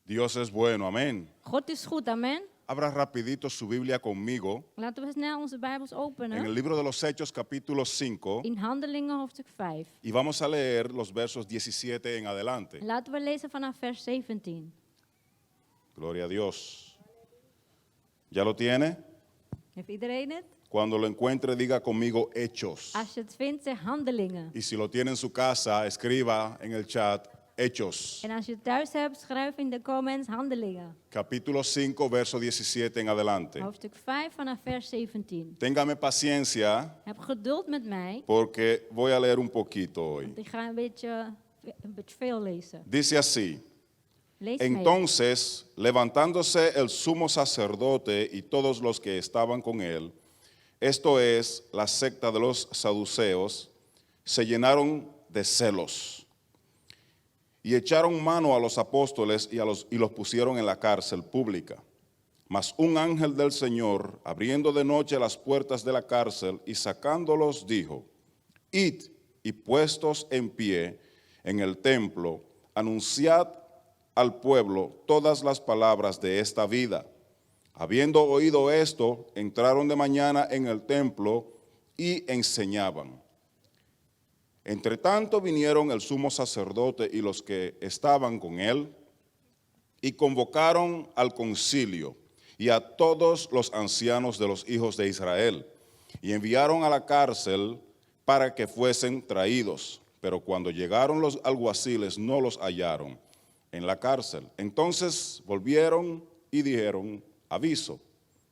Dios es bueno, amén. God is goed, amen. Abra rapidito su Biblia conmigo Laten we snel onze Bijbels en openen. el libro de los Hechos capítulo 5 In Handelingen hoofdstuk 5. y vamos a leer los versos 17 en adelante. Laten we lezen vanaf vers 17. Gloria a Dios. ¿Ya lo tiene? Heeft iedereen het? Cuando lo encuentre diga conmigo Hechos. Als je het vindt, zeg Handelingen. Y si lo tiene en su casa, escriba en el chat Hechos. En als je het thuis hebt, schrijf in de comments Handelingen. Capítulo 5, verso 17 en adelante. Hoofdstuk 5 vanaf vers 17. Téngame paciencia Heb geduld met mij, porque voy a leer un poquito hoy. want ik ga een beetje veel lezen. Dice así. Lees mee. Entonces, levantándose el sumo sacerdote y todos los que estaban con él, esto es, la secta de los saduceos, se llenaron de celos y echaron mano a los apóstoles y los pusieron en la cárcel pública. Mas un ángel del Señor, abriendo de noche las puertas de la cárcel y sacándolos, dijo: Id y puestos en pie en el templo, anunciad al pueblo todas las palabras de esta vida. Habiendo oído esto, entraron de mañana en el templo y enseñaban. Entre tanto vinieron el sumo sacerdote y los que estaban con él, y convocaron al concilio y a todos los ancianos de los hijos de Israel, y enviaron a la cárcel para que fuesen traídos. Pero cuando llegaron los alguaciles no los hallaron en la cárcel. Entonces volvieron y dijeron aviso,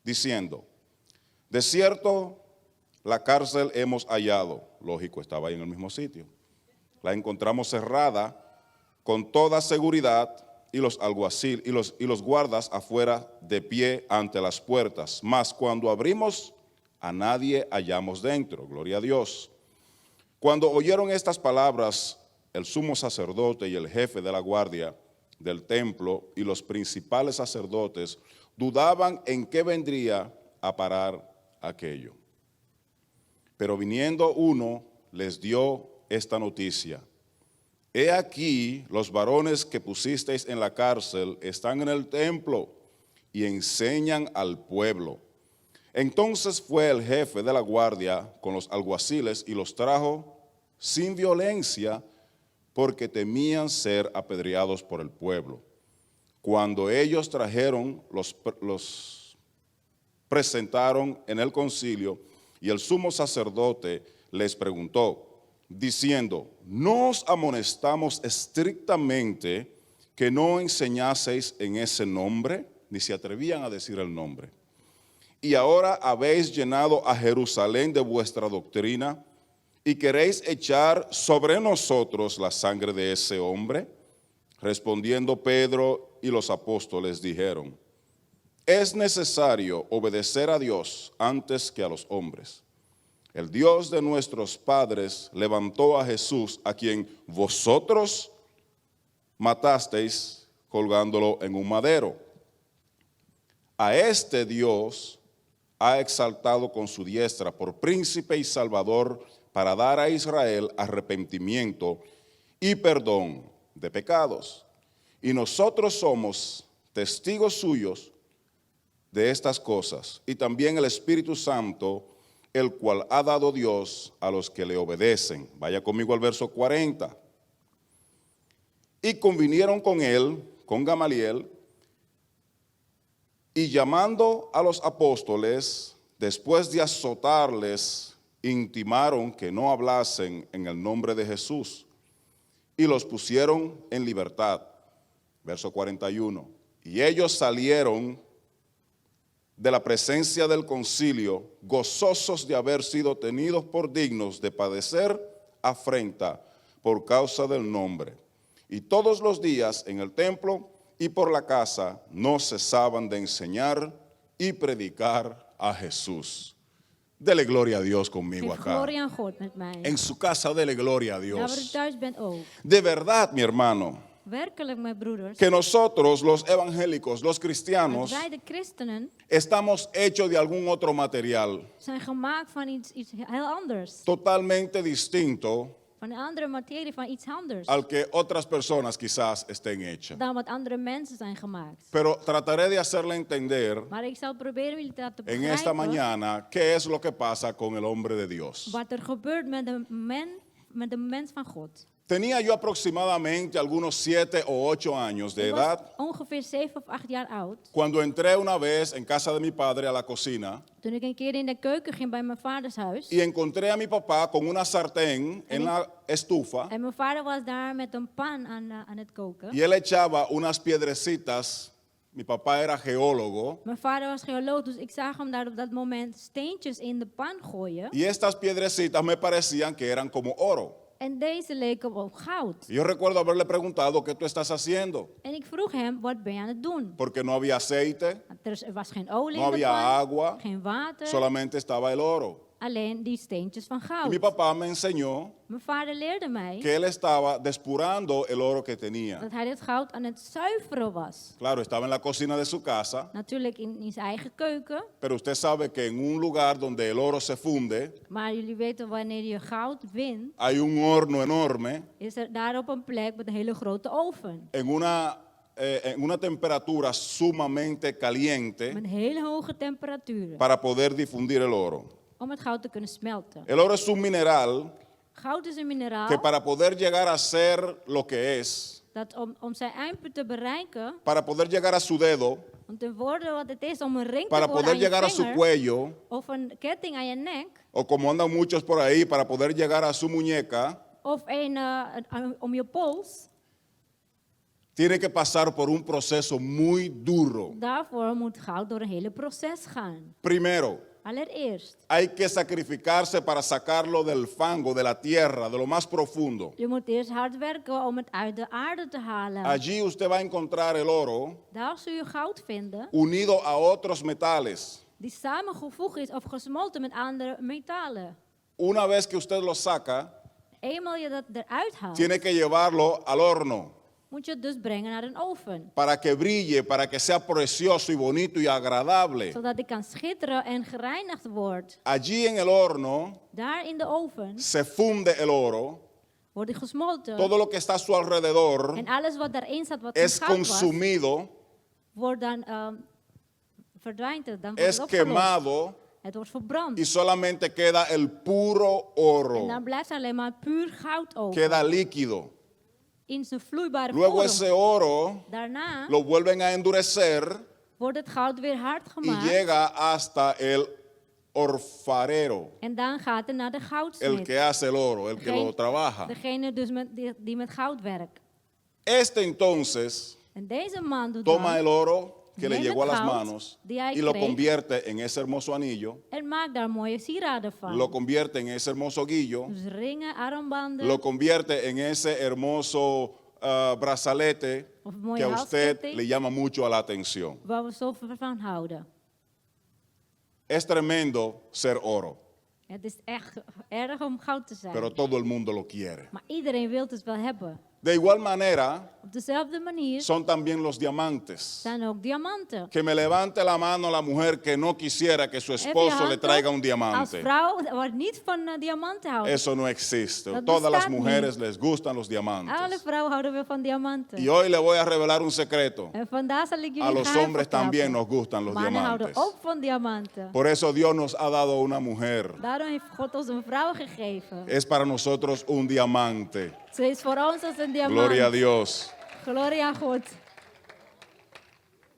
diciendo: de cierto, la cárcel hemos hallado. Lógico, estaba ahí en el mismo sitio. La encontramos cerrada con toda seguridad y los alguaciles y los guardas afuera de pie ante las puertas. Mas cuando abrimos, a nadie hallamos dentro. Gloria a Dios. Cuando oyeron estas palabras, el sumo sacerdote y el jefe de la guardia del templo y los principales sacerdotes dudaban en qué vendría a parar aquello. Pero viniendo uno, les dio esta noticia: he aquí, los varones que pusisteis en la cárcel están en el templo y enseñan al pueblo. Entonces fue el jefe de la guardia con los alguaciles y los trajo sin violencia, porque temían ser apedreados por el pueblo. Cuando ellos trajeron, los presentaron en el concilio, y el sumo sacerdote les preguntó, diciendo: ¿no os amonestamos estrictamente que no enseñaseis en ese nombre? Ni se atrevían a decir el nombre. Y ahora habéis llenado a Jerusalén de vuestra doctrina, y queréis echar sobre nosotros la sangre de ese hombre. Respondiendo Pedro y los apóstoles dijeron: es necesario obedecer a Dios antes que a los hombres. El Dios de nuestros padres levantó a Jesús, a quien vosotros matasteis colgándolo en un madero. A este Dios ha exaltado con su diestra por príncipe y salvador, para dar a Israel arrepentimiento y perdón de pecados. Y nosotros somos testigos suyos de estas cosas, y también el Espíritu Santo, el cual ha dado Dios a los que le obedecen. Vaya conmigo al verso 40. Y convinieron con él, con Gamaliel, y llamando a los apóstoles, después de azotarles, intimaron que no hablasen en el nombre de Jesús, y los pusieron en libertad. Verso 41. Y ellos salieron de la presencia del concilio, gozosos de haber sido tenidos por dignos de padecer afrenta por causa del nombre. Y todos los días en el templo y por la casa no cesaban de enseñar y predicar a Jesús. Dele gloria a Dios conmigo Geef acá. glorie aan God met mij. En su casa dele gloria a Daar waar u Dios. thuis bent ook. De verdad, mi hermano, Werkelijk, mijn broeders. que nosotros, los evangélicos, los Want cristianos, wij, de christenen, estamos hechos de algún otro material zijn gemaakt van iets heel anders. totalmente distinto van een andere materie, van iets anders. al que otras personas quizás estén hechas. Dan wat andere mensen zijn gemaakt. Pero trataré de hacerle entender Maar ik zal proberen jullie te laten en esta begrijpen mañana qué es lo que pasa con el hombre de Dios. wat er gebeurt met de mens van God. Tenía yo aproximadamente algunos 7 o 8 años de Ik was edad ongeveer 7 of 8 jaar oud. cuando entré una vez en casa de mi padre a la cocina Toen ik een keer in de keuken ging bij mijn vaders huis. y encontré a mi papá con una sartén en la estufa En mijn vader was daar met een pan aan het koken. y él echaba unas piedrecitas. Mi papá era geólogo Mijn vader was geoloog, dus ik zag hem daar op dat moment steentjes in de pan gooien. y estas piedrecitas me parecían que eran como oro. En deze leken op goud. Yo recuerdo haberle preguntado, ¿qué tú estás haciendo? En ik vroeg hem, wat ben je aan het doen? Porque no había aceite, Er was geen olie no in de había pan, agua, geen water, solamente estaba el oro. alleen die steentjes van Y goud. mi papá me enseñó Mijn vader leerde mij que él estaba depurando el oro que tenía. dat hij dit goud aan het zuiveren was. Claro, estaba en la cocina de su casa, Natuurlijk in zijn eigen keuken. pero usted sabe que en un lugar donde el oro se funde, Maar jullie weten, wanneer je goud wint, hay un horno enorme is er daar op een plek met een hele grote oven. en una temperatura sumamente caliente Met hele hoge temperaturen. para poder difundir el oro. Om het goud te kunnen smelten. El oro es un mineral Goud is een mineraal que para poder llegar a ser lo que es, dat om zijn eindpunt te bereiken, para poder llegar a su dedo, om te worden wat het is, om een ring para te worden poder aan je llegar a su vinger, cuello, of een ketting aan je nek, o como andan muchos por ahí, para poder llegar a su muñeca, of om je pols. tiene que pasar por un proceso muy duro. Daarvoor moet goud door een hele proces gaan. Primero, Allereerst, hay que sacrificarse para sacarlo del fango, de la tierra, de lo más profundo. je moet eerst hard werken om het uit de aarde te halen. Allí usted va a encontrar el oro Daar zul je goud vinden unido a otros metales. die samengevoegd is of gesmolten met andere metalen. Una vez que usted lo saca, Eenmaal je dat eruit haalt, tiene que llevarlo al horno moet je het dus brengen naar een oven. para que brille, para que sea precioso y bonito y agradable. Zodat die kan schitteren en gereinigd wordt. Allí en el horno Daar in de oven se funde el oro. wordt die gesmolten. Todo lo que está a su alrededor En alles wat daarin staat, wat es van goud was, consumido, wordt dan verdwijnt het. Dan wordt es het opgelost. quemado Het wordt verbrand. y solamente queda el puro oro. En dan blijft alleen maar puur goud over. Queda líquido. In zijn vloeibare Luego vorm. ese oro Daarna lo vuelven a endurecer wordt het goud weer hard y gemaakt. llega hasta el orfarero, En dan gaat het naar de el goudsmid. que hace el oro, el que lo trabaja. Degene dus die met goud werkt. Este entonces En deze man doet toma dan el oro que le neemt llegó a het las goud manos die hij y lo kreeg convierte en ese hermoso anillo, en maakt daar mooie sieraden van. lo convierte en ese hermoso guillo, Dus ringen, armbanden, lo convierte en ese hermoso brazalete of mooie que a usted halsketting, le llama mucho la atención. waar we zoveel van houden. Es tremendo ser oro, Het is echt erg om goud te zijn. pero todo el mundo lo quiere. Maar iedereen wil het wel hebben. De igual manera, Op dezelfde manier son también los diamantes. zijn ook diamanten. Que me levante la mano la mujer que no quisiera que su Heb je esposo hand le op traiga un Als diamante. vrouw waar niet van diamanten houdt. Eso no existe. Dat Todas las bestaat mujeres niet. les gustan los Alle diamantes. vrouwen houden weer van diamanten. Y hoy le voy a revelar un secreto. En vandaar zal ik jullie A los geheim hombres verklappen. también nos gustan los Mannen houden diamantes. ook van diamanten. Por eso Dios nos ha dado una mujer. Daarom heeft God ons een vrouw gegeven. Es para nosotros un diamante. Ze is voor ons als een diamant. Gloria a Dios. Gloria a God.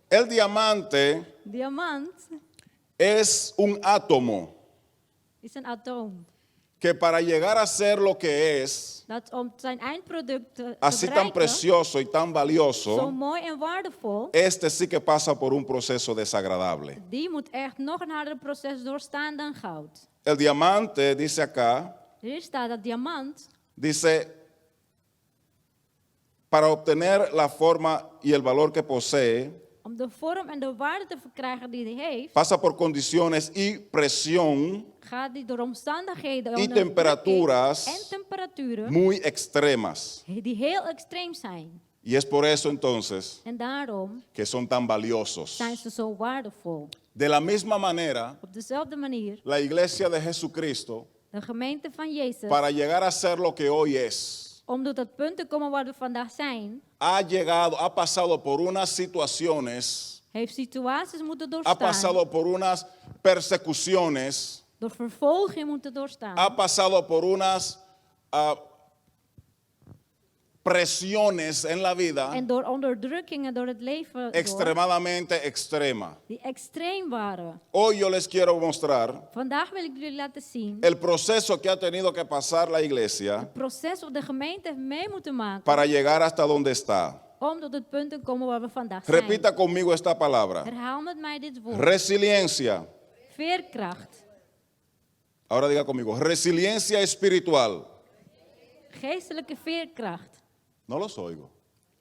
El diamante Diamant es un átomo is een atoom. que para llegar a ser lo que es, Dat om zijn eindproduct te así tan bereiken, precioso y tan zo valioso, mooi en waardevol, este sí que pasa por un proceso desagradable. die moet echt nog een harder proces doorstaan dan goud. El diamante, dice acá, Hier staat dat diamant, dice, para obtener la forma y el valor que posee, om de vorm en de waarde te verkrijgen die hij heeft, pasa por condiciones y presión gaat hij door omstandigheden y onder temperaturas druk en temperaturen muy extremas. die heel extreem zijn. Y es por eso entonces En daarom que son tan valiosos. zijn ze zo waardevol. De la misma manera, Op dezelfde manier, la iglesia de Jesucristo De gemeente van Jezus, para llegar a ser lo que hoy es, om tot het punt te komen waar we vandaag zijn, ha pasado por unas situaciones, heeft situaties moeten ha doorstaan, pasado por unas persecuciones, door vervolging moeten doorstaan, ha pasado por unas presiones en la vida en door onderdrukkingen door het leven door, extremadamente extrema. die extreem waren. Hoy yo les quiero mostrar Vandaag wil ik jullie laten zien el proceso que ha tenido que pasar la iglesia het proces wat de gemeente heeft mee moeten maken para llegar hasta donde está. om tot het punt te komen waar we vandaag zijn. Repita conmigo esta palabra. Herhaal met mij dit woord. Resiliencia. Veerkracht. Ahora diga conmigo, resiliencia espiritual. Geestelijke veerkracht. No los oigo.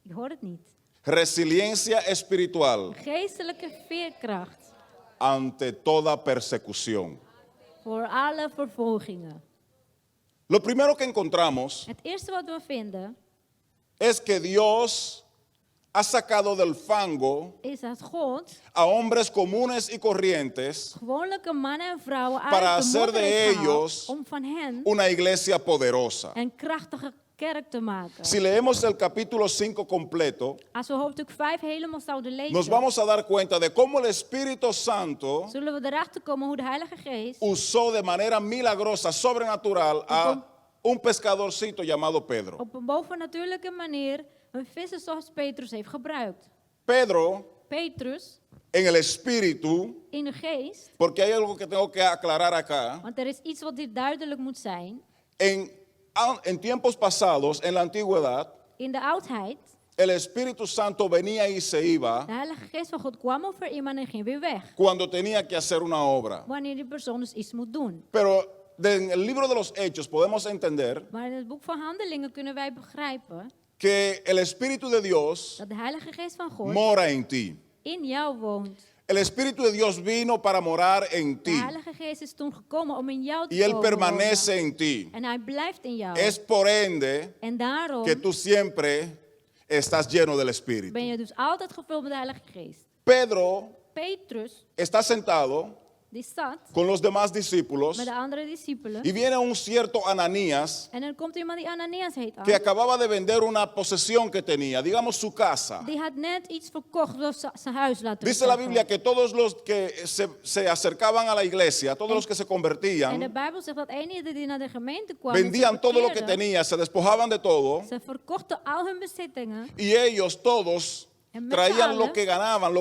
Ik hoor het niet. Resiliencia espiritual Geestelijke veerkracht ante toda persecución. voor alle vervolgingen. Lo primero que encontramos Het eerste wat we vinden es que Dios ha sacado del fango is dat God a hombres comunes y corrientes gewone mannen en vrouwen para uit de hacer modder de heeft gehaald ellos om van hen una iglesia poderosa. een krachtige kerk te maken. Si leemos el capítulo 5 completo, Als we hoofdstuk 5 helemaal zouden lezen, nos vamos a dar cuenta de cómo el Espíritu Santo zullen we erachter komen hoe de Heilige Geest usó de manera milagrosa, sobrenatural, a un pescadorcito llamado Pedro. op een bovennatuurlijke manier een visser zoals Petrus heeft gebruikt. Pedro, Petrus, en el Espíritu, in de geest, porque hay algo que tengo que aclarar acá, want er is iets wat hier duidelijk moet zijn. en tiempos pasados, en la antigüedad, In de oudheid, el Espíritu Santo venía y se iba de Heilige Geest van God kwam over iemand en ging weer weg. cuando tenía que hacer una obra. Wanneer die persoon dus iets moet doen. Pero en el libro de los Hechos podemos entender Maar in het boek van Handelingen kunnen wij begrijpen que el Espíritu de Dios dat de Heilige Geest van God mora en ti. in jou woont. El Espíritu de Dios vino para morar en De ti Heilige Geest is toen gekomen om in jou te y Él komen permanece wonen. en ti. En hij blijft in jou. Es por ende En daarom que tú siempre estás lleno del Espíritu. ben je dus altijd gevuld met de Heilige Geest. Pedro Petrus, está sentado die zat con los demás discípulos met de andere discipelen. y viene un cierto Ananías En er komt iemand die Ananias heet aan. que acababa de vender una posesión que tenía, digamos su casa. Die had net iets verkocht of zijn huis laten Dice la verkopen. Biblia que todos los que se acercaban a la iglesia, todos los que se En de convertían, Bijbel zegt dat enigen die naar de gemeente kwamen, vendían todo lo que tenían, se despojaban de todo ze verkochten al hun bezittingen. y ellos todos En met traían z'n lo allen que ganaban,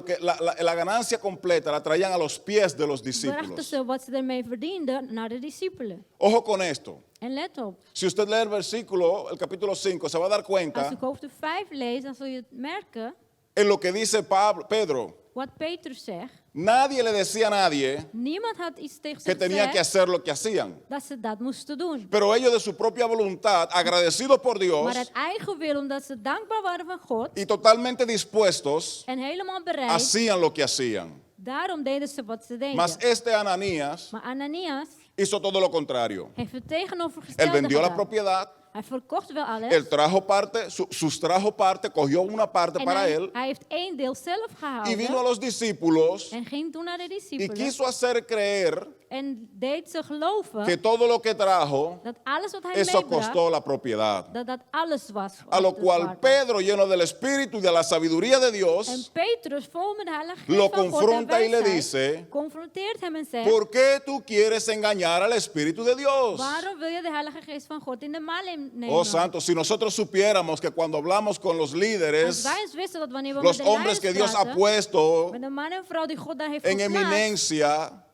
la ganancia completa la traían a los pies de los brachten discípulos. ze wat ze ermee verdienden naar de discipelen. Ojo con esto. En let op, Si usted lee el versículo, el capítulo 5, se va a dar als cuenta ik hoofdstuk 5 lees, dan zul je het merken en lo que dice Pedro. wat Petrus zegt. Nadie le decía a nadie Niemand had iets tegen que ze tenía que gezegd hacer lo que hacían. dat ze dat moesten doen. Pero ellos de su propia voluntad, agradecidos por Dios Maar uit eigen wil, omdat ze dankbaar waren van God y totalmente dispuestos, en helemaal bereid, hacían lo que hacían. daarom deden ze wat ze deden. Mas este Ananías Maar Ananias hizo todo lo contrario. heeft het Él tegenovergestelde vendió la gedaan. propiedad, Hij verkocht wel alles. él trajo parte, sustrajo parte, cogió una parte En para hij, él hij heeft één deel zelf y gehouden. vino a los discípulos En ging toen naar de y discipelen. quiso hacer creer En deed ze geloven que todo lo que trajo, dat alles wat hij eso meebracht, costó la propiedad. dat alles was. A lo wat het cual waard was. Pedro, lleno del Espíritu y de la sabiduría de En Dios, Petrus, vol met de Heilige Geest lo van God en confronta y le wijsheid, dice, confronteert hem en zegt, ¿por qué tú quieres engañar al Espíritu de Dios? waarom wil je de Heilige Geest van God in de maal nemen? Oh santo, si nosotros supiéramos que cuando hablamos con los Als líderes, wij eens wisten dat wanneer we los met de hombres que leiders Dios ha praten, puesto met de man en vrouw die God daar heeft en geplaatst, eminencia,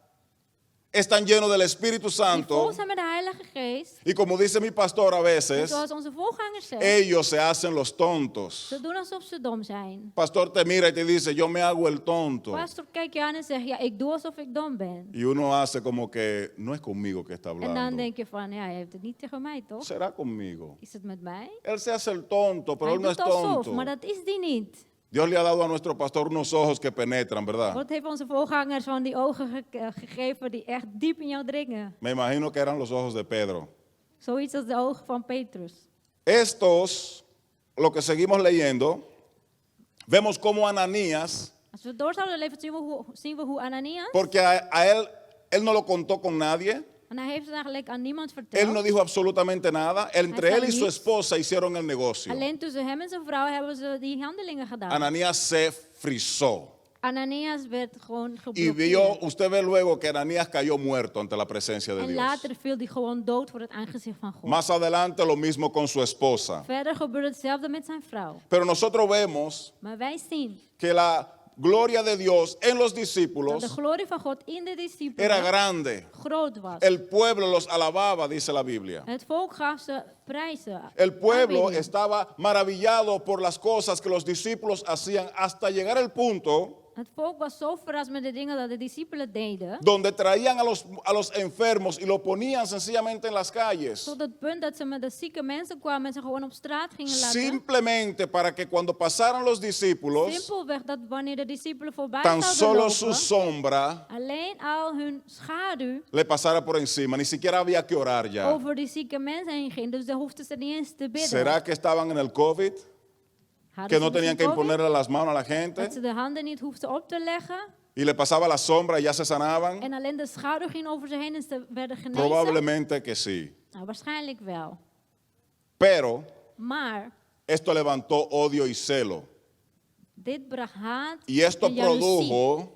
están llenos del Espíritu die Santo, vol zijn met de Heilige Geest, y como dice mi pastor a en veces, zoals onze voorganger zegt, ellos se hacen los tontos. ze doen alsof ze dom zijn. Pastor te mira y te dice, yo me hago el tonto. Pastor kijkt je aan en zegt, ja, ik doe alsof ik dom ben. Y uno hace como que no es conmigo que está En dan hablando. denk je van, ja, hij heeft het niet tegen mij, toch? Será conmigo. Is het met mij? Él se hace el tonto, pero Hij él no es doet alsof, tonto. maar dat is die niet. Dios le ha dado a nuestro pastor unos ojos que penetran, ¿verdad? God heeft onze voorgangers van die ogen gegeven die echt diep in jou dringen. Me imagino que eran los ojos de Pedro. Zoiets als de ogen van Petrus. Estos, lo que seguimos leyendo, vemos como Ananías, Als we door zouden leven, zien we hoe Ananias, porque a él no lo contó con nadie, En hij heeft het eigenlijk aan niemand Él verteld. no dijo absolutamente nada. Entre Hij él y zei su niets. esposa hicieron el negocio. Alleen tussen hem en zijn vrouw hebben ze die handelingen gedaan. Ananías se frizó. Ananias werd gewoon Y vio, geblokkeerd. usted ve luego que Ananías cayó muerto ante la presencia de En Dios. later viel hij gewoon dood voor het aangezicht van God. Más adelante lo mismo con su esposa. Verder gebeurde hetzelfde met zijn vrouw. Pero nosotros vemos Maar wij zien que la gloria de Dios en los dat de discípulos glorie van God in de era discipelen grande. groot was. El pueblo los alababa, dice la Biblia. Het volk gaf ze prijzen. El pueblo aanbidding. estaba maravillado por las cosas que los discípulos hacían hasta llegar al punto Het volk was zo verrast met de dingen dat de discipelen deden. donde traían a los enfermos y lo ponían sencillamente en las calles. Tot het punt dat ze met de zieke mensen kwamen en ze gewoon op straat gingen laten. Simplemente para que cuando pasaran los discípulos, Simpelweg dat wanneer de discipelen voorbij tan zouden solo lopen, su sombra alleen al hun schaduw le pasara por encima. Ni siquiera había que orar ya. over die zieke mensen heen ging. Dus dan hoefden ze niet eens te bidden. ¿Será que estaban en el COVID? Hadden Que ze no tenían que misschien COVID? imponerle las manos a la gente Dat ze de handen niet hoefden op te leggen. y le pasaba la sombra y ya se sanaban. En alleen de schaduw ging over ze heen en ze werden genezen. Probablemente que sí. Nou, waarschijnlijk wel. Pero Maar esto levantó odio y celo. dit bracht haat Y esto en jaloezie. produjo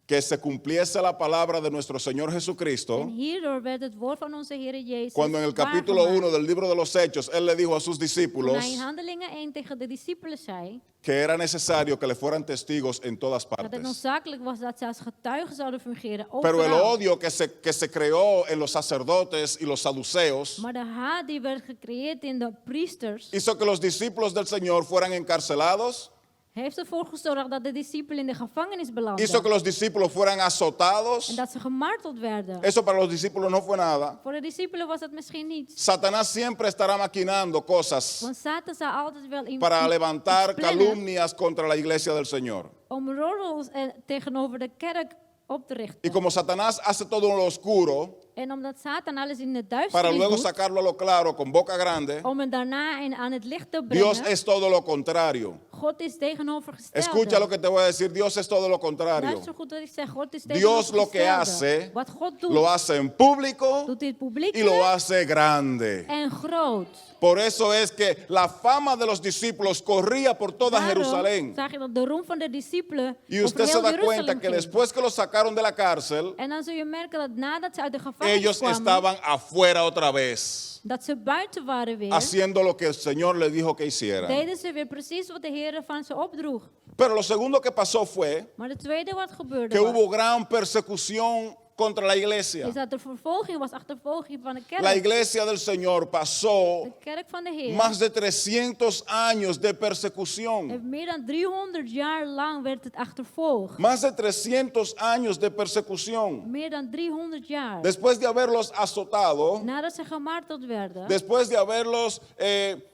que se cumpliese la palabra de nuestro Señor Jesucristo. En hierdoor werd het woord van onze Heer Jezus Cuando en el capítulo 1 waargemaakt. del libro de los Hechos, Él le dijo a sus Toen discípulos hij in Handelingen 1 tegen de discipelen zei que era necesario que le fueran testigos en todas dat het partes. noodzakelijk was dat ze als getuigen zouden fungeren Pero el overal. odio que se creó en los sacerdotes y los saduceos Maar de haat die werd gecreëerd in de priesters, hizo que los discípulos del Señor fueran encarcelados, heeft ervoor gezorgd dat de discipelen in de gevangenis belanden. hizo que los discípulos fueran En azotados. dat ze gemarteld werden. Eso para los discípulos no fue nada. Voor de discipelen was dat misschien niets. Satanás siempre estará maquinando cosas Want Satan zou altijd wel in para levantar iets plannen calumnias contra la iglesia del Señor. om roddels tegenover de kerk op te Y richten. como Satanás hace todo lo oscuro, En omdat Satan alles in de para duisternis luego doet, sacarlo a lo claro con boca grande, om het daarna aan het licht te Dios brengen, es todo lo contrario. God is tegenovergesteld. Escucha lo que te voy a decir, Dios es todo lo contrario. Luister goed wat ik zeg, God is Dios lo que tegenovergestelde. hace, Wat God doet, lo hace en público doet dit y lo publiekelijk hace grande. en groot. Por eso es que la fama de los discípulos corría por toda Daarom Jerusalén. zag je dat de roem van de discipelen Y over usted se heel da cuenta Jeruzalem que ging. después que los sacaron de la cárcel, En dan zul je merken dat nadat ze uit de gevangenis ellos kwamen, estaban afuera otra vez, dat ze buiten waren weer, haciendo lo que el Señor les dijo que hicieran. deden ze weer precies wat de Heer van ze opdroeg. Pero lo segundo que pasó fue Maar het tweede wat gebeurde que was, hubo gran persecución contra la iglesia. is dat er vervolging was, achtervolging van de kerk. La iglesia del Señor pasó De kerk van de Heer. más de 300 años de persecución. Heeft meer dan 300 jaar lang werd het achtervolgd. Más de 300 años de persecución. Meer dan 300 jaar. Después de haberlos azotado, Nadat ze gemarteld werden, después de haberlos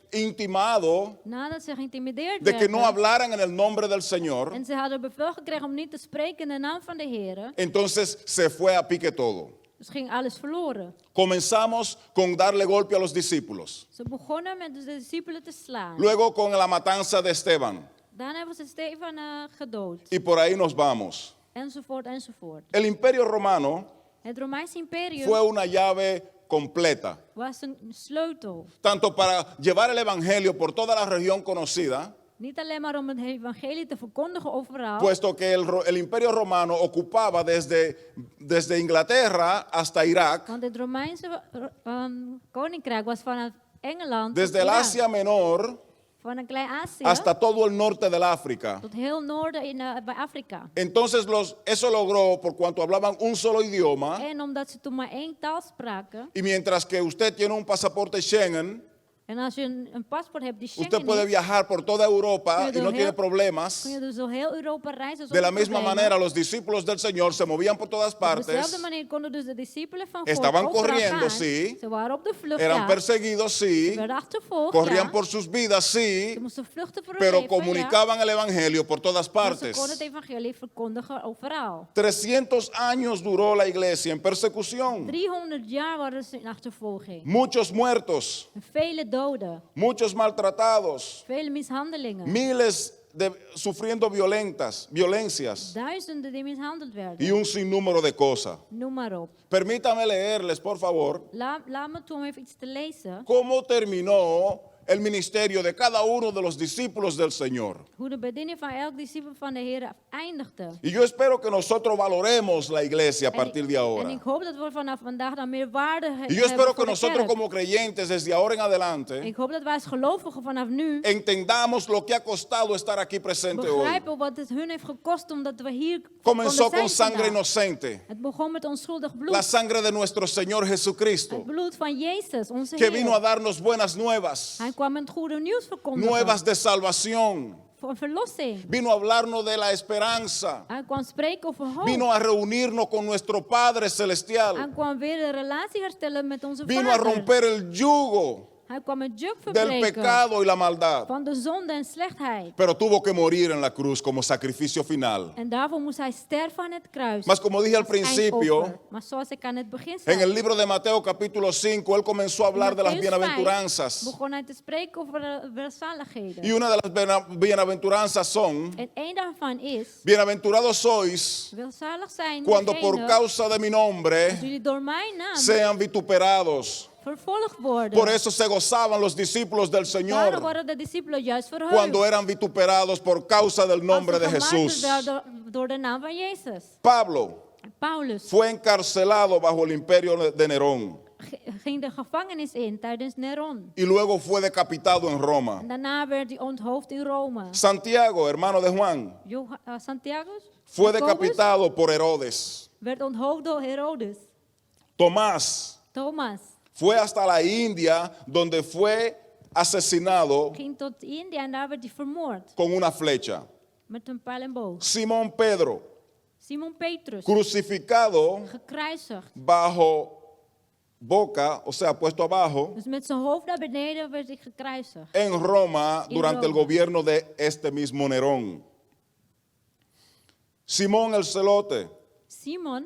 intimado nadat ze geïntimideerd de que no werden, hablaran en el nombre del Señor, en ze hadden bevel gekregen om niet te spreken in de naam van de Heer, entonces se fue a pique todo. dus ging alles verloren. Comenzamos con darle golpe a los discípulos, Ze begonnen met de discipelen te slaan. luego con la matanza de Esteban, Daarna hebben ze Stefan gedood. y por ahí nos vamos. Enzovoort, enzovoort. El imperio romano Het Romeinse imperium fue una llave completa, was een sleutel. tanto para llevar el evangelio por toda la región conocida, Niet alleen maar om het evangelie te verkondigen overal. puesto que el imperio romano ocupaba desde Inglaterra hasta Irak, Want het Romeinse koninkrijk was vanaf Engeland desde tot el Irak. Asia Menor Van een klein Azië hasta todo el norte del África. tot heel noorden bij Afrika. Entonces eso logró por cuanto hablaban un solo idioma, En omdat ze toen maar één taal spraken. y mientras que usted tiene un pasaporte Schengen, En als je een paspoort hebt die usted Schengen puede is, viajar por toda Europa y no tiene problemas. kun je dus door heel Europa reizen De la zonder misma problemen. manera, los discípulos del Señor se movían por todas Op dezelfde partes, manier konden dus de discipelen van God Estaban overal corriendo, gaan. sí. Ze waren op de vlucht, eran ja. perseguidos, Ze sí, werden achtervolgd, corrían ja. por sus vidas, Ze sí, moesten vluchten voor hun pero leven, ja. comunicaban el evangelio por todas Maar ze partes. konden het evangelie verkondigen overal. 300 años duró la iglesia en persecución, 300 jaar waren ze in achtervolging. muchos muertos, Vele doden, muchos maltratados, vele mishandelingen. miles sufriendo violencias duizenden die mishandeld y werden. un sinnúmero de cosas. Noem maar op. Permítame leerles, por favor, Laat me toe om even iets te lezen. cómo terminó el ministerio de cada uno de los discípulos del Señor. Hoe de bediening van elk discipel van de Heer eindigde. Y yo espero que nosotros valoremos la iglesia a partir de En ahora. ik hoop dat we vanaf vandaag dan meer waarde Y yo espero hebben que voor de nosotros kerk. como creyentes desde ahora en adelante Ik hoop dat wij als gelovigen vanaf nu entendamos lo que ha costado estar aquí presente hoy. begrijpen wat het hun heeft gekost omdat we hier Comenzó konden con zijn sangre vandaag. inocente, Het begon met onschuldig bloed. la sangre de nuestro Señor Jesucristo, Het bloed van Jezus, onze que vino a Heer. darnos buenas nuevas, Hij kwam met goede nieuws verkondigen. nuevas de salvación. Voor verlossing. Vino a hablarnos de la esperanza. Hij kwam spreken over hoop. Vino a reunirnos con nuestro Padre Celestial. Hij kwam weer de relatie herstellen met onze Vino a Vader. romper el yugo Hij kwam het juk del verbreken pecado y la maldad. van de zonde en slechtheid. Pero tuvo que morir en la cruz como sacrificio final. En daarvoor moest hij sterven aan het kruis. Mas como dije al als principio, eindoffer. Maar zoals ik aan het begin en zei, el libro de Mateo capítulo 5, él comenzó a hablar de las Mattheäus 5 bienaventuranzas. begon hij te spreken over de welzaligheden. Y una de las bienaventuranzas son, En één daarvan is, bienaventurados sois welzalig zijn cuando por degenen, causa de mi als nombre jullie door mijn naam sean vituperados. vervolgd worden. Por eso se gozaban los discípulos del Daarom Señor worden de discipelen juist verheugd. cuando eran vituperados por causa del nombre de als ze gemarteld Jesús. werden door de naam van Jezus. Pablo Paulus fue encarcelado bajo el imperio de Nerón ging de gevangenis in tijdens Neron. y luego fue decapitado en Roma. En daarna werd hij onthoofd in Rome. Santiago, hermano de Juan, Santiago fue Jacobus decapitado por Herodes. werd onthoofd door Herodes. Tomás Thomas fue hasta la India donde fue asesinado ging tot India en daar werd hij vermoord con una flecha. met een pijl en boog. Simón Pedro, Simon Petrus, crucificado gekruisigd. bajo boca, o sea, puesto abajo, Dus met zijn hoofd naar beneden werd hij gekruisigd. en Roma durante el Roma. gobierno de este mismo Nerón. Simón el celote, Simon,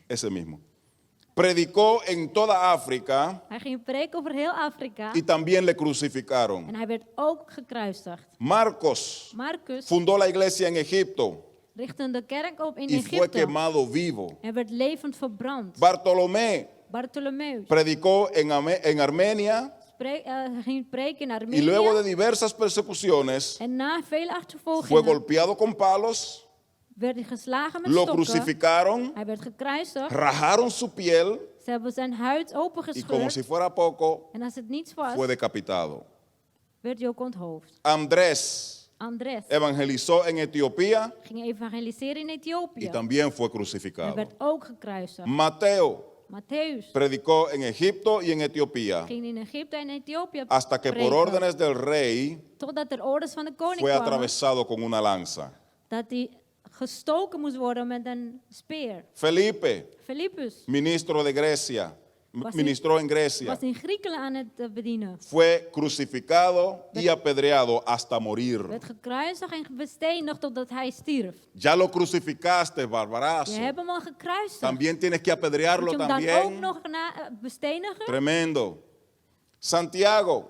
ese mismo, predicó en toda África hij ging preken over heel Afrika y también le crucificaron. en hij werd ook gekruisigd. Marcos Marcus fundó la iglesia en Egipto richtte de kerk op in y fue Egypte quemado vivo. en werd levend verbrand. Bartolomé Bartholomeus predicó en Armenia ging preken in y luego de Armenië diversas persecuciones en na vele fue achtervolgingen golpeado con palos, werd hij geslagen met lo stokken. crucificaron, Hij werd gekruisigd. rajaron su piel Ze hebben zijn huid y como opengescheurd. si fuera poco, En als het niets was, fue decapitado. werd hij ook onthoofd. Andrés Andres evangelizó en Etiopía ging evangeliseren in y Ethiopië. también fue Hij crucificado. werd ook gekruisigd. Mateo Matthäus predicó en Egipto y en Etiopía ging in Egypte en Ethiopië hasta que por preken. órdenes del rey Totdat er orders van de koning fue kwamen atravesado con una lanza. dat hij gestoken moest worden met een speer. Felipe, Philippus ministro de Grecia, Was ministró en Grecia, was in Griekenland aan het bedienen. fue crucificado y apedreado hasta morir. Werd gekruisigd en bestenigd totdat hij stierf. Ya lo crucificaste, Je barbarazo. hebt hem al gekruisigd. También tienes que Moet apedrearlo je hem dan ook también. nog bestenigen? Tremendo. Santiago,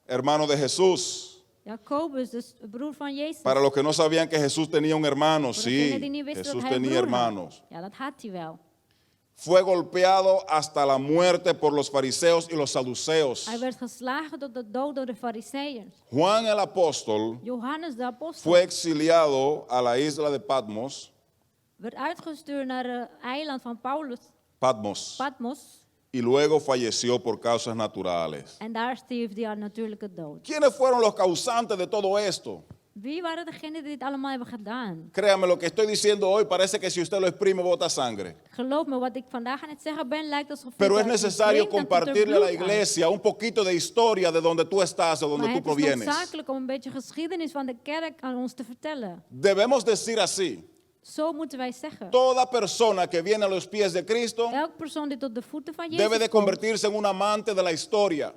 hermano de Jesús. Jacobus, dus de broer van Jezus. Para los que no sabían que Jesús tenía un hermano, Voor degenen sí, die niet wisten Jesús dat hij een tenía broer had. hermanos. Ja, dat had hij wel. Fue golpeado hasta la muerte por los fariseos y los saduceos. Hij werd geslagen tot de dood door de fariseeën. Juan el apóstol Johannes de apostel fue exiliado a la isla de Patmos, werd uitgestuurd naar het eiland van Patmos, Patmos. y luego falleció por causas naturales. En daar stierf hij aan natuurlijke dood. ¿Quiénes fueron los causantes de todo esto? Wie waren degenen die dit allemaal hebben gedaan? Créame, lo que estoy diciendo hoy parece que si usted lo exprime bota sangre. Geloof me, wat ik vandaag aan het zeggen ben, lijkt alsof Pero es het necesario drinkt, dan komt er compartirle a la bloed uit. iglesia un poquito de historia de donde tú estás o donde Maar tú het is provienes. noodzakelijk om een beetje geschiedenis van de kerk aan ons te vertellen. Debemos decir así, Zo moeten wij zeggen. toda persona que viene a los pies de Cristo Elk persoon die tot de voeten van debe de Jezus komt, convertirse en un amante de la historia.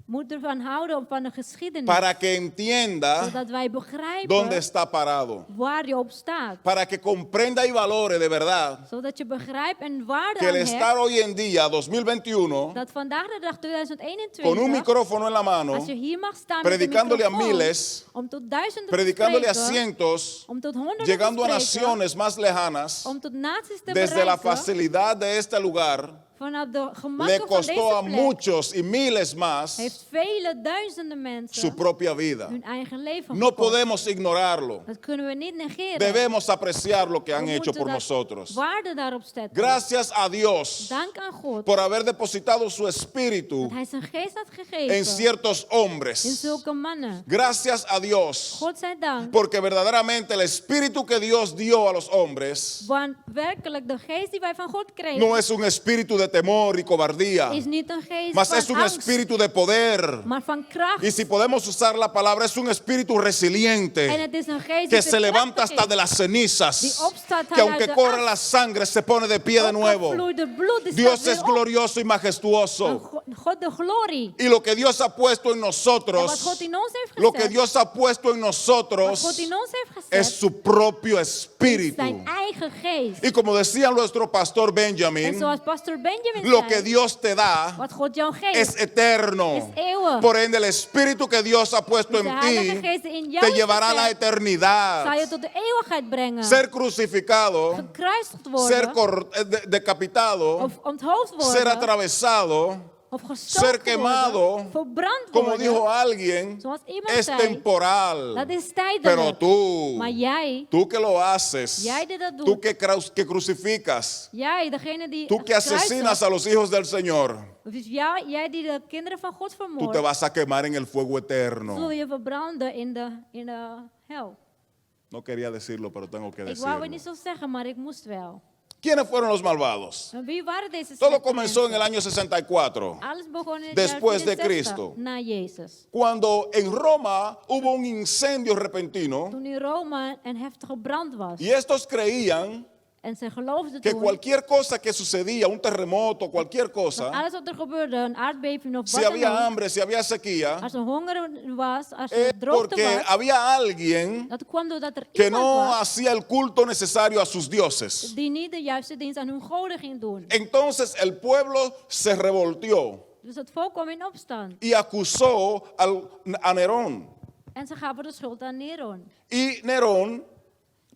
Moet ervan houden van de geschiedenis. para que entienda Zodat wij begrijpen dónde está parado. waar je op staat. Para que comprenda y valore de verdad Zodat je begrijpt en waarde que aan el hebt. estar hoy en día, 2021, Dat vandaag de dag con un 2021. micrófono en la mano, Als je hier mag staan met een predicándole a microfoon, miles, om tot duizenden predicándole te a spreken, cientos, om tot honderden llegando a te spreken, naciones más lejanas, om tot naties te desde la bereiken, facilidad de este lugar, vanaf de le gemakken van costó a deze plek, muchos y miles más heeft vele duizenden mensen su propia vida. hun eigen leven No gekost. podemos ignorarlo. Dat kunnen we niet negeren. Debemos apreciar lo que han We hecho moeten por dat nosotros. waarde daarop zetten. Gracias a Dios Dank aan God por haber depositado su espíritu dat Hij zijn geest had en gegeven ciertos in hombres. zulke mannen. Gracias a Dios, God zij dank, porque verdaderamente el espíritu que Dios dio a los hombres want werkelijk de geest die wij van God kregen no es un espíritu de temor y cobardía, is niet een geest mas van es un angst, espíritu de poder. maar van kracht. Y si podemos usar la palabra, es un espíritu En resiliente het is een geest que die se levanta veerkrachtig hasta de is. las cenizas, Die opstaat que aunque uit de corra as. la sangre se pone de pie de Ook al nuevo. vloeit het bloed, die Dios staat es weer op. glorioso y En majestuoso. God de glorie. Y lo que Dios ha puesto en En wat nosotros, God in ons heeft lo que gezet, Dios ha puesto en wat nosotros God in ons heeft es gezet, su propio is espíritu. zijn eigen geest. Y como decía nuestro pastor En Benjamin, zoals pastor Benjamin lo que zei, Dios te da wat God jou geeft, es eterno. is eeuwig. Por ende, el espíritu que Dios ha puesto Dus en de Heilige ti Geest die in jou te is llevará a la gezet, zal eternidad. je tot de eeuwigheid brengen. Ser crucificado, Gekruisigd ser worden, decapitado, of onthoofd ser worden, atravesado, of gestoken ser quemado, worden, verbrand como worden. dijo alguien, Zoals iemand es zei, temporal. dat is Pero tijdelijk. tú, Maar jij, tú que lo haces, jij die dat tú doet, que crucificas, jij, degene die tú que asesinas a los hijos del Señor, dus jij die de kinderen van God tú te vermoordt, vas a quemar en el fuego zul eterno. je verbranden in de hel. No quería decirlo, pero tengo que Ik wou het niet decirlo. zo zeggen, maar ik moest wel. ¿Quiénes fueron los malvados? En wie waren deze Todo slechte comenzó en mensen? el año 64, Alles begon in het después de jaar 64 Cristo. na Jezus. cuando en Roma hubo un incendio repentino Toen in Rome een heftige brand was. y estos creían En ze geloofden que toen cualquier cosa que sucedía, un terremoto, cualquier dat cosa, alles wat er gebeurde, een aardbeving of si wat dan había ook, hambre, si había sequía, als er honger was, als es er droogte porque was, había alguien dat kwam doordat er que iemand no was hacía el culto necesario a sus dioses. die niet de juiste dienst aan hun goden ging doen. Entonces el pueblo se revoltió Dus het volk kwam in opstand. y acusó a Nerón. En ze gaven de schuld aan Neron. Y Nerón,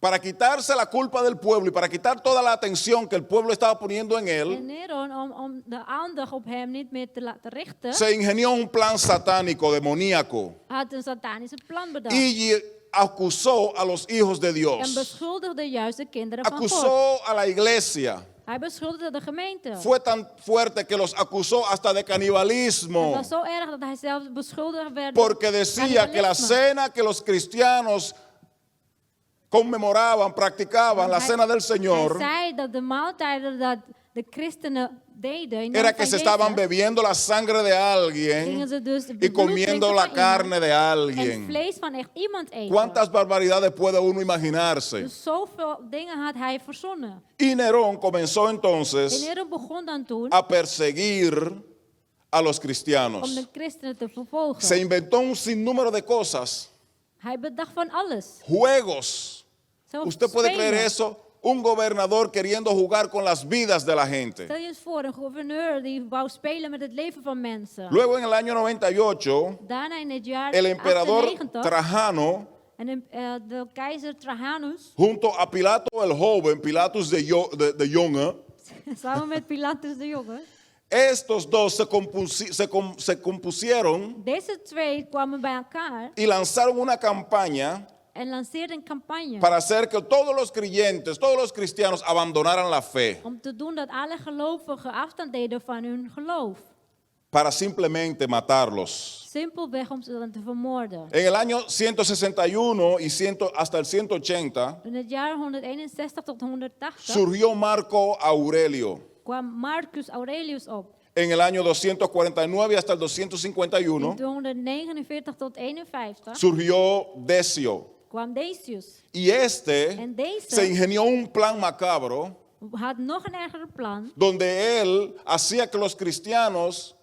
para quitarse la culpa del pueblo y para quitar toda la atención que el pueblo estaba poniendo en En él, Neron, om de aandacht op hem niet meer te laten richten, se ingenió un plan satánico, demoníaco, had een satanische plan bedacht. y acusó a los hijos de En Dios, beschuldigde juist de kinderen van God. acusó a la iglesia. Hij beschuldigde de gemeente. Fue tan fuerte que los acusó hasta de Het canibalismo, was zo erg dat hij zelf beschuldigd werd. porque decía que la cannibalisme. cena que los cristianos conmemoraban, practicaban, la Hij- cena del Hij Señor, zei dat de maaltijden dat de christenen deden, in naam era van que se Jezus, estaban bebiendo la sangre de alguien gingen ze dus de y bloed comiendo drinken la van carne de iemand en alguien. vlees van echt iemand eten. ¿Cuántas barbaridades puede uno imaginarse? Dus zoveel dingen had hij verzonnen. Y Nerón comenzó En entonces Neron begon dan toen a perseguir a los om cristianos. de christenen te vervolgen. Se inventó un sinnúmero de cosas, Hij bedacht van alles. juegos. Zelfs ¿Usted puede creer spelen. eso? Un gobernador queriendo jugar con las vidas de la gente. Stel je eens voor, een gouverneur die wou spelen met het leven van mensen. Luego en el año 98, Daarna in het jaar el emperador 98, Trajano, en de keizer Trajanus, junto a Pilato el joven, Pilatus de Jonge, samen met Pilatus de Jonge, estos dos se compusieron deze twee kwamen bij elkaar y lanzaron una campaña en lanceerden een campagne para hacer que todos los creyentes, todos los cristianos abandonaran la fe, om te doen dat alle gelovigen afstand deden van hun geloof. para simplemente matarlos. Simpelweg om ze dan te vermoorden. En el año 161 y hasta el 180 In het jaar 161 tot 180 surgió Marco Aurelio. kwam Marcus Aurelius op. En el año 249 hasta el In 251 249 tot 51 surgió Decio. kwam Decius. Y este En deze se ingenió un plan macabro had nog een erger plan. donde él hacía que los cristianos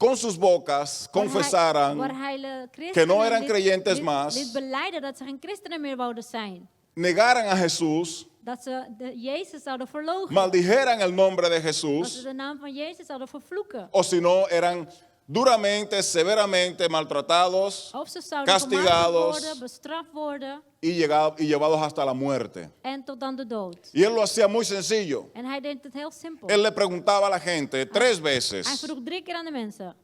con sus bocas confesaran waar hij de que no christenen eran creyentes liet más, belijden dat ze geen christenen meer wouden zijn. negaran a Jesús, Dat ze Jezus zouden verloochenen. maldijeran el nombre de Dat ze Jesús, de naam van Jezus zouden vervloeken. o si no, eran duramente, severamente maltratados Of ze zouden castigados. vermaagd worden, bestraft worden y llevados hasta la muerte. en tot aan de dood. Y él lo hacía muy sencillo. En hij deed het heel simpel. Él le preguntaba a la gente 3 Hij veces, vroeg 3 keer aan de mensen,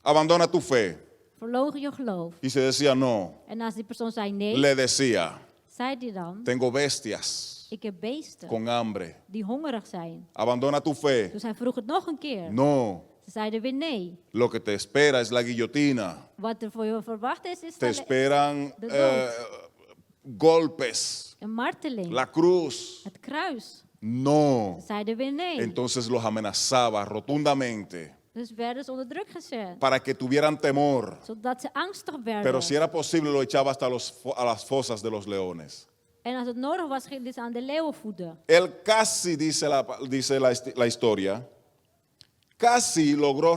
abandona tu fe. verloochen je geloof. Y se decía no. En als die persoon zei nee, Le decía, zei hij dan, tengo bestias ik heb beesten con hambre. die hongerig zijn. Abandona tu fe. Dus hij vroeg het nog een keer. No. Ze zeiden weer nee. Lo que te espera es la guillotina. Wat er voor je verwacht is Te esperan de dood. golpes, Een marteling. la cruz. Het kruis. No. Ze zeiden weer nee. Entonces los amenazaba rotundamente Dus werden ze onder druk gezet. para que tuvieran temor. Zodat ze angstig werden. Pero si era posible lo echaba hasta a las fosas de los leones. En als het nodig was, gingen ze aan de leeuwen voeden. Él casi, dice la historia, casi logró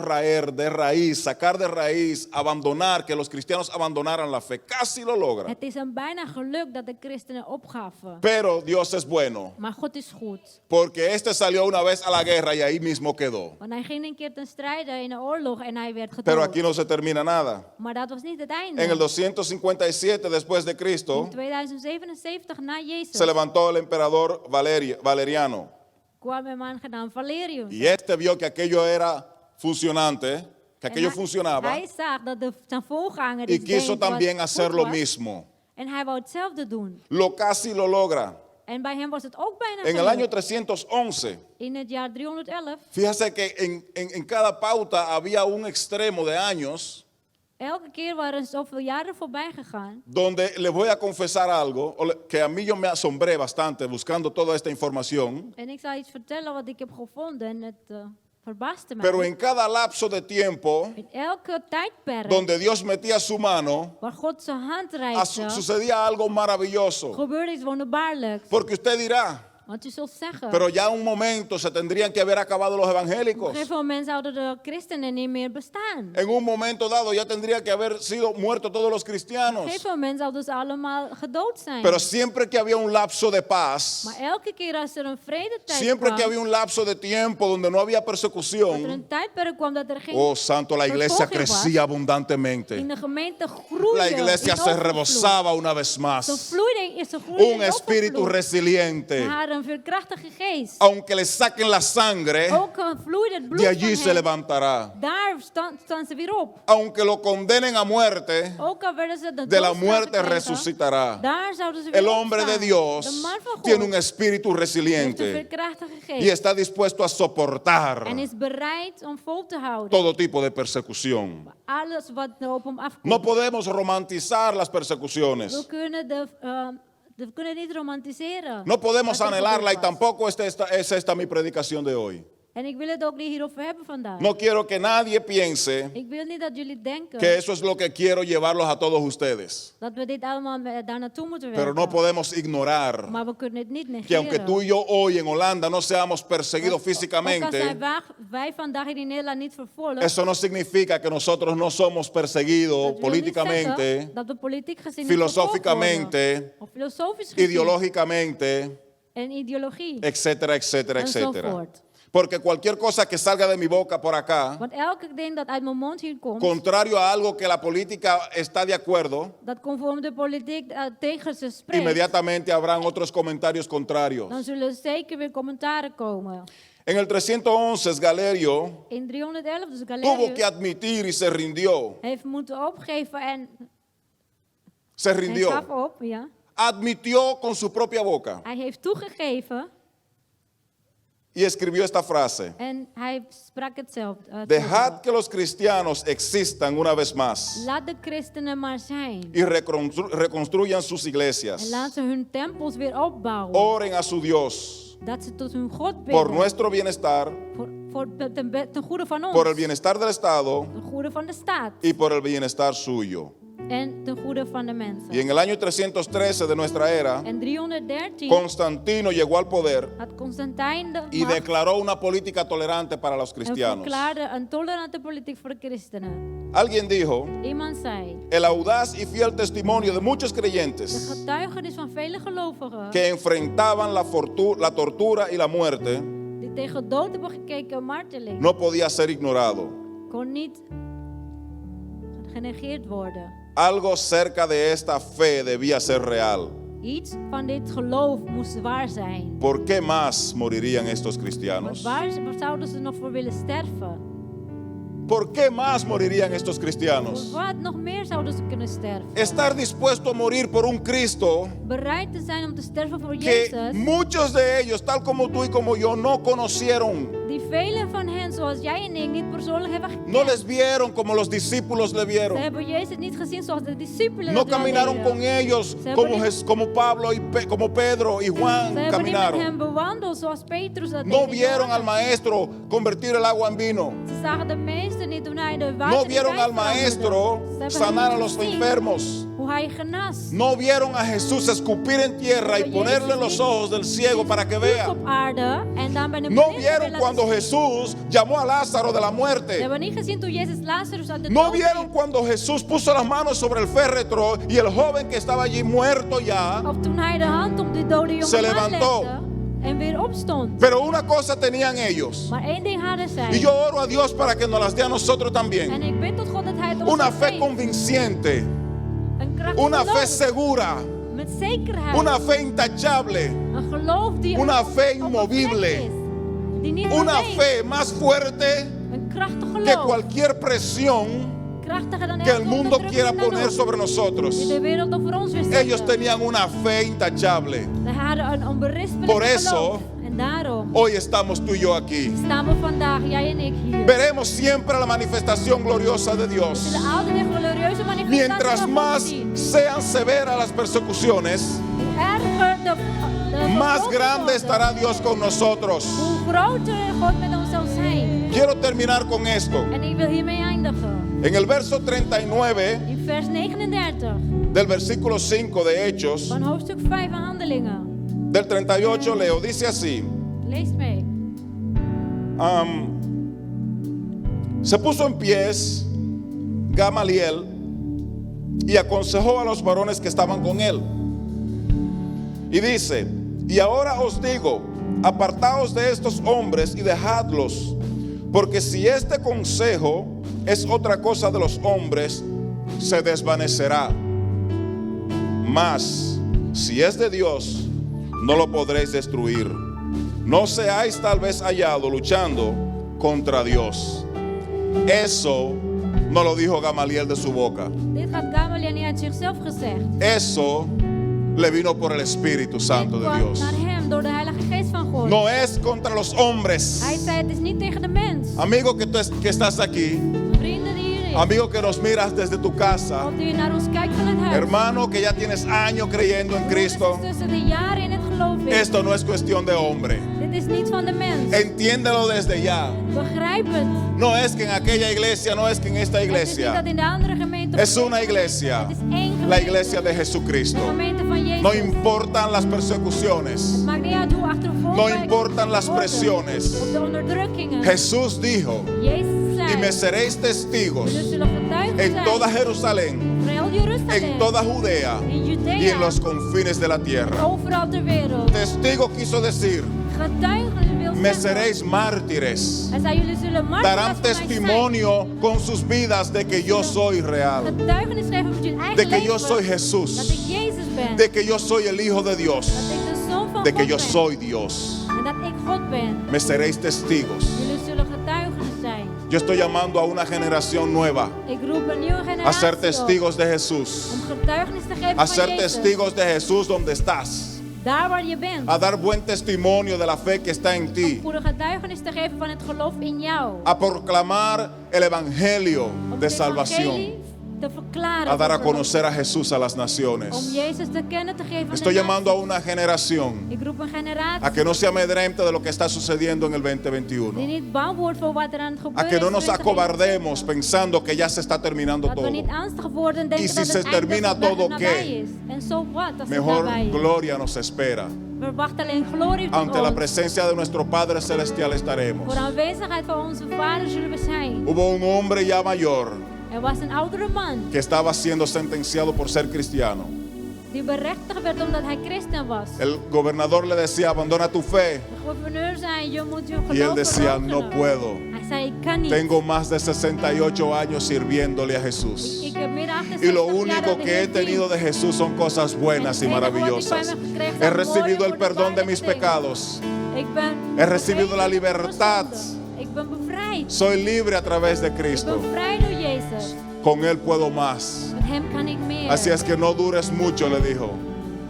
sacar de raíz, abandonar, que los cristianos abandonaran la fe. Casi lo logra. Het is hem bijna gelukt dat de christenen opgaven. Pero Dios es bueno, Maar God is goed. porque este salió una vez a la guerra y ahí mismo quedó. Want hij ging een keer ten strijde in een oorlog en hij werd Pero gedood. aquí no se termina nada. Maar dat was niet het einde. En el 257 después de Cristo, In 2077 na Jezus se levantó el emperador Valeriano. kwam een man genaamd Valerius. Y este vio que aquello era funcionante, que aquello funcionaba, Hij zag dat zijn voorganger y iets quiso deed wat también hacer goed lo was. mismo. En hij wou hetzelfde doen. Casi lo logra. En bij hem was het ook bijna En el gelukt. año 311, In het jaar 311, fíjese que en cada pauta había un extremo de años elke keer waren zoveel jaren voorbij gegaan. donde les voy a confesar algo que a mí yo me asombré bastante buscando toda esta información, En ik zal iets vertellen wat ik heb gevonden en het verbaasde mij. pero en cada lapso de tiempo In elke tijdperk donde Dios metía su mano, waar God zijn hand reikte, sucedía algo maravilloso. gebeurde iets wonderbaarlijks. Porque usted dirá, Want u zult zeggen, pero ya en un momento se tendrían que haber acabado los op een evangélicos. gegeven moment zouden de christenen niet meer bestaan. En un momento dado ya tendría que haber sido muertos todos los Op een cristianos. gegeven moment zouden ze allemaal gedood zijn. Pero siempre que había un lapso de paz, Maar elke keer als er een vredetijd siempre kwam, que había un lapso de tiempo donde no había dat er persecución, een tijdperk kwam dat er geen oh santo, la iglesia vervolging was, crecía abundantemente. in de gemeente groeide. La iglesia in se overvloed. rebosaba una vez Ze más. vloeide, ze groeide Un in espíritu overvloed. resiliente. Ze hadden een veerkrachtige geest. Aunque le saquen la sangre, Ook vloeide het bloed de allí van se hen. levantará. Daar staan ze weer op. Aunque lo condenen a muerte, Ook al werden ze de la doodstraf muerte gekregen, resucitará. daar zouden ze weer El hombre de opstaan. Dios De man van tiene God un espíritu heeft een resiliente veerkrachtige y geest. está dispuesto a soportar En is bereid om vol te houden. todo tipo de persecución. Alles wat er op hem afkomt. No podemos romantizar las persecuciones. We kunnen niet romantiseren. No podemos wat er anhelarla y gebeurd was. tampoco es esta mi predicación de hoy. En ik wil het ook niet hierover hebben vandaag. No quiero que nadie piense Ik wil niet dat jullie denken que eso es lo que quiero llevarlos a todos ustedes. dat we dit allemaal daar naartoe moeten Pero werken. no podemos ignorar Maar we kunnen het niet negeren. que aunque tú y yo hoy en Holanda no seamos perseguidos Ook als físicamente, wij vandaag in Nederland niet vervolgen, eso no significa que nosotros no somos perseguidos dat wil niet políticamente, zeggen dat we politiek gezien niet vervolgd worden. filosóficamente, Of filosofisch gezien. ideológicamente, En ideologie. etcétera, etcétera, etcétera. Enzovoort. Porque cualquier cosa que salga de mi boca por acá, Want elke ding dat uit mijn mond hier komt, contrario a algo que la política está de acuerdo, dat conform de politiek tegen ze spreekt, inmediatamente habrán otros comentarios contrarios. dan zullen zeker weer commentaren komen. En el 311 Galerio In 311, dus tuvo que Galerius admitir y se rindió. heeft moeten opgeven en Se hij rindió. gaf op, ja. Admitió con su propia boca Hij heeft toegegeven y escribió esta frase. en hij sprak hetzelfde. Dejad que los cristianos existan una vez más Laat de christenen maar zijn. y reconstruyan sus En iglesias. laat ze hun tempels weer opbouwen. Oren a su Dios Dat ze tot hun God por bidden. nuestro bienestar, Ten goede van ons. por el bienestar del Estado Ten goede van de staat. y por el bienestar suyo. en ten goede van de mensen. Y en el año 313 de nuestra era, En 313 Constantino llegó al poder had Constantijn de y macht declaró una política tolerante para los en cristianos. verklaarde een tolerante politiek voor de christenen. Alguien dijo, Iemand zei, el audaz y fiel testimonio de muchos de creyentes getuigenis van vele gelovigen que enfrentaban la tortura y la muerte die tegen dood hebben gekeken en marteling, no podía ser ignorado. kon niet genegeerd worden. Algo cerca de esta fe debía ser real. Iets van dit geloof moest waar zijn. ¿Por qué más morirían estos Maar cristianos? waar zouden ze nog voor willen sterven? ¿Por qué más morirían estos Voor cristianos? wat nog meer zouden ze kunnen sterven? Estar dispuesto a morir por un Cristo Bereid te zijn om te sterven voor que Jezus, muchos de ellos, tal como tú y como yo, no conocieron. die velen van hen, zoals jij en ik, niet persoonlijk hebben gekend. No les vieron como los discípulos le Ze vieron. hebben Jezus niet gezien zoals de discipelen No dat wel caminaron deden. con ellos hebben como Pablo y como Pedro y Ze Juan hebben niet met caminaron. hem bewandeld zoals Petrus dat No deed. vieron al maestro convertir el agua en vino. Ze zagen de meester niet toen hij de water No in vieron wijn al maestro veranderde. Ze hebben sanar a hem los gezien enfermos. hoe hij genas. No vieron a Jesús escupir en tierra y Pero ponerle en Jezus los ojos del ciego para que Spuug vea. op aarde en dan bij de No blinden vieron willen cuando zien. Jesús llamó a Lázaro de la Ze muerte. hebben niet gezien toen Jezus Lazarus uit de No dood vieron riep. cuando Jesús puso las manos sobre el féretro y el joven que estaba allí muerto ya. Of toen hij de hand op de dode Se jonge man levantó. legde en weer opstond. Pero una cosa tenían ellos. Maar één ding hadden zij. Y yo oro a Dios para que nos las dé a nosotros En también. ik bid tot God dat hij het ons Una zal fe geven. convincente. Een krachtig Una fe geloof. segura. Met zekerheid. Una fe intachable. Een geloof die Una op- fe op een inmovible. plek is. Die niet Una beweegt. fe más fuerte Een krachtig que geloof. cualquier presión Krachtiger dan que el elke mundo onderdrukking quiera dan poner ook. sobre nosotros. Die de wereld over ons weer Ellos zetten. tenían una fe intachable. Ze hadden een onberispelijk Por eso- geloof. En daarom Hoy estamos tú y yo aquí. staan we vandaag, jij en ik hier. Veremos siempre la manifestación gloriosa de We Dios. zullen altijd een glorieuze manifestatie Mientras van God más zien. sean severas las persecuciones, Hoe erger de más vervolging grande wordt, estará Dios con nosotros. hoe groter God met ons zal zijn. Quiero terminar con esto. En ik wil hiermee eindigen. En el verso 39 In vers 39 del versículo 5 de Hechos, van hoofdstuk 5 van Handelingen. del 38 leo, dice así. Lees mee. Se puso en pies Gamaliel y aconsejó a los varones que estaban con él. Y dice, y ahora os digo, apartaos de estos hombres y dejadlos, porque si este consejo es otra cosa de los hombres, se desvanecerá. Mas, si es de Dios, no lo podréis destruir. No seáis tal vez hallado luchando contra Dios. Eso no lo dijo Gamaliel de su boca. Dit gaat Gamaliel niet uit zichzelf gezegd. Eso le vino por el Espíritu Santo Dit de kwam Dios. naar hem door de Heilige Geest van God. No es contra los hombres. Hij zei het is niet tegen de mens. Amigo que estás aquí, Vrienden die hierin. amigo que nos miras desde tu casa, Of die naar ons kijkt van het huis. hermano que ya tienes años creyendo en Cristo, Broeders en zussen die jaren in het geloof is. esto no es cuestión de hombre. Dit is niet van de mens. Entiéndelo desde ya. Begrijp het. No es que en aquella iglesia, no es que en esta Het is niet dat iglesia. in de andere gemeente. Es una iglesia, Het is één gemeente. la iglesia de De Jesucristo. gemeente van Jezus. No importan las persecuciones, Maakt niet uit hoe achtervolgd no wij importan las worden. presiones. Of de onderdrukkingen. Jesús dijo, Jezus zei. y me seréis testigos Jullie zullen getuigen en zijn. toda Jerusalén, Voor heel Jeruzalem. en toda Judea In Judea. y en los confines de la tierra. Overal ter wereld. Testigo quiso decir, Getuigen wil me zeggen. seréis mártires. Hij zei jullie zullen martelaars Darán voor mij zijn. testimonio con sus vidas de que yo soy real, Getuigenis geven met jullie eigen de que yo leven. soy Dat Jesús, ik Jezus ben. de que yo soy el Hijo de Dios, Dat ik de zoon van de God que yo ben. soy Dios. En dat ik God ben. Me seréis testigos. Jullie zullen getuigen zijn. Yo estoy llamando a una generación nueva Ik roep een nieuwe generatie a ser op testigos de Jesús, om getuigenis te geven a van ser Jezus. testigos de Jesús donde estás, Daar waar je bent. a dar buen testimonio de la fe que está en Om ti, goede getuigenis te geven van het geloof in jou. a proclamar el evangelio Om de het evangelie salvación. te verklaren. a dar a over ons. conocer a Jesús a las Om naciones. Jezus te kennen te geven aan Estoy de llamando a naties. una generación Ik roep een generatie a que no se amedrente de lo que está sucediendo en el die 2021. niet bang wordt voor wat er aan het A gebeuren que no is. nos 2021. acobardemos pensando que ya se está terminando Dat we todo. niet angstig worden en denken si dat se het einde termina voorbij- todo, nabij ¿qué? is. En zo wat als het Mejor nabij is. gloria nos espera. We wachten alleen glorie tot Ante la ons. presencia de nuestro Padre Celestial estaremos. Voor de aanwezigheid van onze Vader zullen we zijn. Hubo un hombre ya mayor Er was een oudere man que estaba siendo sentenciado por ser cristiano. die berechtigd werd omdat hij christen was. El gobernador le decía, abandona tu fe. De gouverneur zei, je moet je Y él geloof decía, verloochenen. no puedo. Hij zei, ik kan niet. Tengo más de 68 años sirviéndole a Jesús. Ik heb meer dan Y lo 68 jaar único dat de que he Heer tenido de Jesús son cosas buenas y Het enige wat ik maravillosas. van hem gekregen He zijn recibido mooie, el perdón de mis wonderbaarlijke pecados. dingen. Ik ben He recibido bevrijd la van mijn libertad. zonde. Ik ben bevrijd. Soy libre a través de Ik Cristo. ben vrij door Jezus. Con Él puedo más. Met hem kan ik meer. Así es que no dures mucho, le dijo.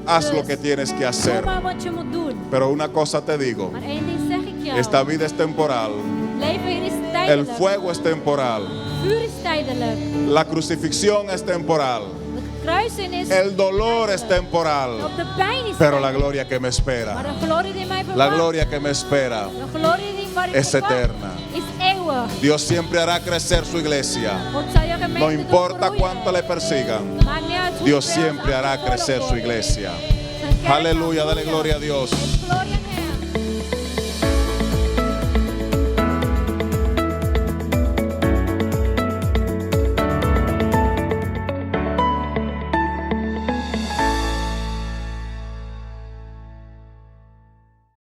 Haz lo que tienes que Doe hacer. maar wat je moet doen. Pero una cosa te digo, Maar één ding zeg ik jou. esta vida es temporal. Leven hier is El tijdelijk. fuego es temporal. Vuur is tijdelijk. La crucifixión es temporal. De kruising is El dolor es tijdelijk. temporal. Ook de pijn is Pero la tijdelijk. gloria que me Maar espera, de glorie die mij la verwacht. gloria que me espera, De glorie die waar ik es verwacht, eterna. is eeuwig. Dios siempre hará crecer su iglesia. God zal je gemeente No doen importa groeien. cuánto le persigan, Maakt niet uit hoe Dios ver ze siempre hará achtervolgd crecer su worden. iglesia. Zijn kerk zal Aleluya, dale groeien. gloria a Dios. Geef glorie aan